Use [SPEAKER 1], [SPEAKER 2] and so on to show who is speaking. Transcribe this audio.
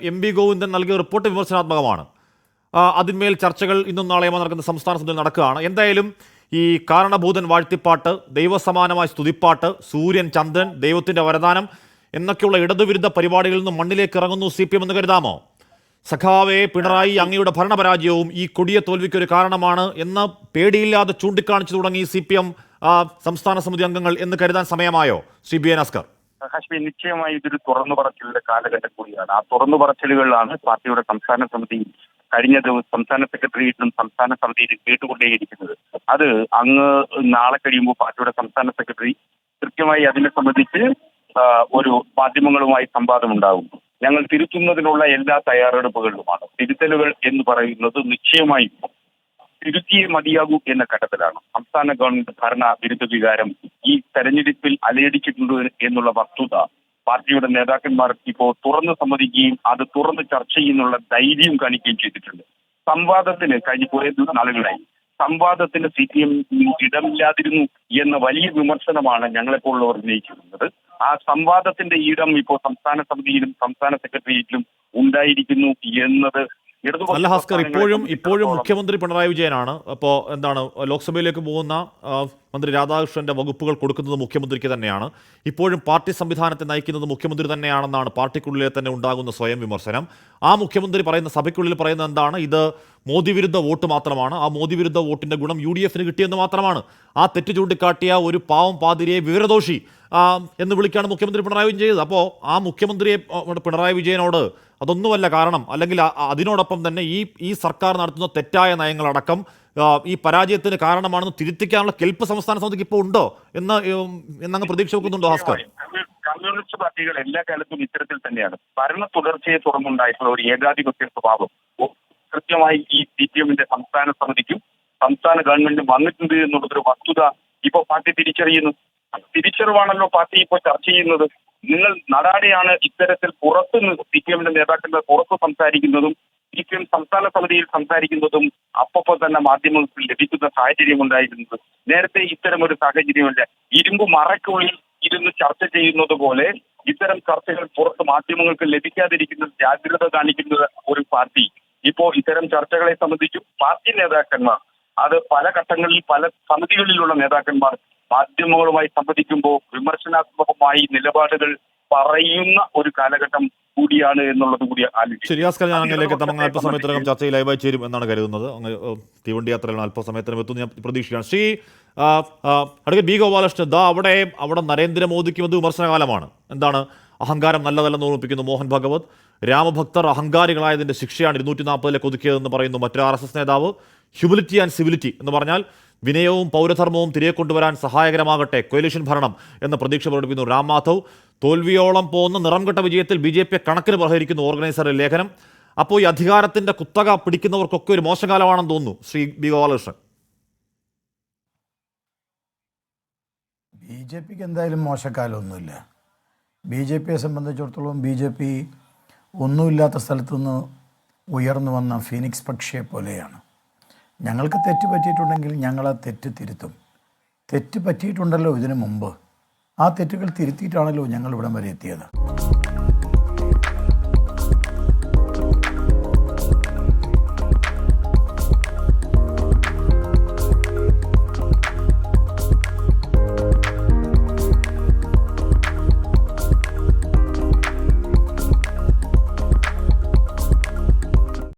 [SPEAKER 1] M V Govindan നൽകിയ report വിമർശനാത്മകമാണ്. അതിന്മേൽ ചർച്ചകൾ ഇന്നും നാളെയുമോ നടക്കുന്ന സംസ്ഥാന സമിതിയിൽ നടക്കുകയാണ്. എന്തായാലും ഈ കാരണഭൂതൻ വാഴ്ത്തിപ്പാട്ട്, ദൈവസമാനമായ സ്തുതിപ്പാട്ട്, സൂര്യൻ, ചന്ദ്രൻ, ദൈവത്തിൻ്റെ വരദാനം എന്നൊക്കെയുള്ള ഇടതുവിരുദ്ധ പരിപാടികളിൽ നിന്ന് മണ്ണിലേക്ക് ഇറങ്ങുന്നു CPM എന്ന് കരുതാമോ? സഖാവേ പിണറായി, അങ്ങയുടെ ഭരണപരാജയവും ഈ കൊടിയ തോൽവിക്കൊരു കാരണമാണ് എന്ന് പേടിയില്ലാതെ ചൂണ്ടിക്കാണിച്ചു തുടങ്ങി CPM സംസ്ഥാന സമിതി അംഗങ്ങൾ എന്ന് കരുതാൻ സമയമായോ ശ്രീ BN അസ്കർ?
[SPEAKER 2] ഹാഷ്മി, നിശ്ചയമായി ഇതൊരു തുറന്നു പറച്ചിലുടെ കാലഘട്ടം കൂടിയാണ്. ആ തുറന്നു പറച്ചിലുകളിലാണ് പാർട്ടിയുടെ സംസ്ഥാന സമിതി കഴിഞ്ഞ ദിവസം സംസ്ഥാന സെക്രട്ടേറിയറ്റിലും സംസ്ഥാന സമിതിയിലും കേട്ടുകൊണ്ടേയിരിക്കുന്നത്. അത് അങ്ങ് നാളെ കഴിയുമ്പോൾ പാർട്ടിയുടെ സംസ്ഥാന സെക്രട്ടറി കൃത്യമായി അതിനെ സംബന്ധിച്ച് ഒരു മാധ്യമങ്ങളുമായി സംവാദം ഉണ്ടാകും. ഞങ്ങൾ തിരുത്തുന്നതിനുള്ള എല്ലാ തയ്യാറെടുപ്പുകളിലുമാണ്. തിരുത്തലുകൾ എന്ന് പറയുന്നത് നിശ്ചയമായും തിരുത്തിയേ മതിയാകൂ എന്ന ഘട്ടത്തിലാണ്. സംസ്ഥാന ഗവൺമെന്റ് ഭരണ വിരുദ്ധ വികാരം ഈ തെരഞ്ഞെടുപ്പിൽ അലയടിച്ചിട്ടുണ്ട് എന്നുള്ള വസ്തുത പാർട്ടിയുടെ നേതാക്കന്മാർ ഇപ്പോൾ തുറന്ന് സമ്മതിക്കുകയും അത് തുറന്ന് ചർച്ച ചെയ്യുന്നുള്ള ധൈര്യം കാണിക്കുകയും ചെയ്തിട്ടുണ്ട്. സംവാദത്തിന് കഴിഞ്ഞ കുറേ നാളുകളായി സംവാദത്തിന് CPM ഇടമില്ലാതിരുന്നു എന്ന വലിയ വിമർശനമാണ് ഞങ്ങളെപ്പോലുള്ളവർ ഉന്നയിച്ചിരുന്നത്. ആ സംവാദത്തിന്റെ ഇടം ഇപ്പോൾ സംസ്ഥാന സമിതിയിലും സംസ്ഥാന സെക്രട്ടേറിയറ്റിലും ഉണ്ടായിരിക്കുന്നു എന്നത്
[SPEAKER 1] അല്ല ഭാസ്കർ, ഇപ്പോഴും മുഖ്യമന്ത്രി പിണറായി വിജയനാണ്. അപ്പോൾ എന്താണ്, ലോക്സഭയിലേക്ക് പോകുന്ന മന്ത്രി രാധാകൃഷ്ണന്റെ വകുപ്പുകൾ കൊടുക്കുന്നത് മുഖ്യമന്ത്രിക്ക് തന്നെയാണ്. ഇപ്പോഴും പാർട്ടി സംവിധാനത്തെ നയിക്കുന്നത് മുഖ്യമന്ത്രി തന്നെയാണെന്നാണ് പാർട്ടിക്കുള്ളിലെ തന്നെ ഉണ്ടാകുന്ന സ്വയം വിമർശനം. ആ മുഖ്യമന്ത്രി പറയുന്ന, സഭയ്ക്കുള്ളിൽ പറയുന്നത് എന്താണ്? ഇത് മോദി വിരുദ്ധ വോട്ട് മാത്രമാണ്. ആ മോദി വിരുദ്ധ വോട്ടിന്റെ ഗുണം UDF കിട്ടിയെന്ന് മാത്രമാണ്. ആ തെറ്റ് ചൂണ്ടിക്കാട്ടിയ ഒരു പാവം പാതിരിയെ വിവരദോഷി എന്ന് വിളിക്കാണ് മുഖ്യമന്ത്രി പിണറായി വിജയൻ ചെയ്തത്. അപ്പോൾ ആ മുഖ്യമന്ത്രിയെ പിണറായി വിജയനോട് അതൊന്നുമല്ല കാരണം, അല്ലെങ്കിൽ അതിനോടൊപ്പം തന്നെ ഈ സർക്കാർ നടത്തുന്ന തെറ്റായ നയങ്ങളടക്കം ഈ പരാജയത്തിന് കാരണമാണെന്ന് തിരുത്തിക്കാനുള്ള കെൽപ്പ് സംസ്ഥാന സമിതിക്ക് ഇപ്പോൾ ഉണ്ടോ എന്നങ്ങ് പ്രതീക്ഷ വെക്കുന്നുണ്ടോ ഭാസ്കർ?
[SPEAKER 2] കമ്മ്യൂണിസ്റ്റ് പാർട്ടികൾ എല്ലാ കാലത്തും ഇത്തരത്തിൽ തന്നെയാണ്. ഭരണ തുടർച്ചയെ തുടർന്നുണ്ടായിട്ടുള്ള ഒരു ഏകാധിപത്യ സ്വഭാവം കൃത്യമായി ഈ CPMന്റെ സംസ്ഥാന സമിതിക്കും സംസ്ഥാന ഗവൺമെന്റും വന്നിട്ടുണ്ട് എന്നുള്ളതൊരു വസ്തുത ഇപ്പോൾ പാർട്ടി തിരിച്ചറിയുന്നു. തിരിച്ചറിവാണല്ലോ പാർട്ടി ഇപ്പോൾ ചർച്ച ചെയ്യുന്നത്. നിങ്ങൾ നടാടെയാണ് ഇത്തരത്തിൽ പുറത്ത് CPMന്റെ നേതാക്കളുടെ പുറത്ത് സംസാരിക്കുന്നതും CPM സംസ്ഥാന സമിതിയിൽ സംസാരിക്കുന്നതും അപ്പോൾ തന്നെ മാധ്യമങ്ങൾക്ക് ലഭിക്കുന്ന സാഹചര്യം ഉണ്ടായിരുന്നത്. നേരത്തെ ഇത്തരം ഒരു സാഹചര്യമല്ല. ഇരുമ്പ് മറയ്ക്കുള്ളിൽ ഇരുന്ന് ചർച്ച ചെയ്യുന്നത് പോലെ ഇത്തരം ചർച്ചകൾ പുറത്ത് മാധ്യമങ്ങൾക്ക് ലഭിക്കാതിരിക്കുന്നത് ജാഗ്രത കാണിക്കുന്നത് ഒരു പാർട്ടി. ഇപ്പോൾ ഇത്തരം ചർച്ചകളെ സംബന്ധിച്ചും പാർട്ടി നേതാക്കന്മാർ, അത് പല ഘട്ടങ്ങളിൽ പല സമിതികളിലുള്ള നേതാക്കന്മാർ മാധ്യമങ്ങളുമായി സംവദിക്കുമ്പോൾ വിമർശനാത്മകമായി നിലപാടുകൾ പറയുന്ന ഒരു കാലഘട്ടം കൂടിയാണ് എന്നുള്ളത് കൂടി ആലോചിക്കും.
[SPEAKER 1] ശരി ഭാസ്കർ, ഞാൻ അങ്ങനെയൊക്കെ തമങ്ങ അല്പസമയത്തിനകം ചർച്ചയിൽ ലൈവായി ചേരും എന്നാണ് കരുതുന്നത്. അങ്ങ് തീവണ്ടി യാത്രയിൽ അല്പസമയത്തിനും എത്തും ഞാൻ പ്രതീക്ഷിക്കുകയാണ്. ശ്രീ അഡ്വക്കേറ്റ് B ഗോപാലകൃഷ്ണൻ, അവിടെ നരേന്ദ്രമോദിക്കും അത് വിമർശനകാലമാണ്. എന്താണ്, അഹങ്കാരം നല്ലതല്ലെന്ന് ഓർമ്മിപ്പിക്കുന്നു മോഹൻ ഭഗവത്. രാമഭക്തർ അഹങ്കാരികളായതിൻ്റെ ശിക്ഷയാണ് 240 ഒതുക്കിയതെന്ന് പറയുന്നു മറ്റൊരു RSS നേതാവ്. ഹ്യൂമിലിറ്റി ആൻഡ് സിവിലിറ്റി എന്ന് പറഞ്ഞാൽ വിനയവും പൗരധർമ്മവും തിരികെ കൊണ്ടുവരാൻ സഹായകരമാകട്ടെ കൊയലേഷൻ ഭരണം എന്ന പ്രതീക്ഷ പ്രകടിപ്പിക്കുന്നു രാം മാധവ്. തോൽവിയോളം പോകുന്ന നിറംകെട്ട വിജയത്തിൽ BJP കണക്കിന് പ്രഹരിക്കുന്നു ഓർഗനൈസറുടെ ലേഖനം. അപ്പോൾ ഈ അധികാരത്തിന്റെ കുത്തക പിടിക്കുന്നവർക്കൊക്കെ ഒരു മോശകാലമാണെന്ന് തോന്നുന്നു ശ്രീ B ഗോപാലകൃഷ്ണൻ.
[SPEAKER 3] BJPക്ക് എന്തായാലും മോശക്കാലമൊന്നുമില്ല. BJPയെ സംബന്ധിച്ചിടത്തോളം BJP ഒന്നുമില്ലാത്ത സ്ഥലത്തുനിന്ന് ഉയർന്നു വന്ന ഫീനിക്സ് പക്ഷിയെ പോലെയാണ്. ഞങ്ങൾക്ക് തെറ്റ് പറ്റിയിട്ടുണ്ടെങ്കിൽ ഞങ്ങൾ ആ തെറ്റ് തിരുത്തും. തെറ്റ് പറ്റിയിട്ടുണ്ടല്ലോ ഇതിനു മുമ്പ്. ആ തെറ്റുകൾ തിരുത്തിയിട്ടാണല്ലോ ഞങ്ങൾ ഇവിടം വരെ എത്തിയത്.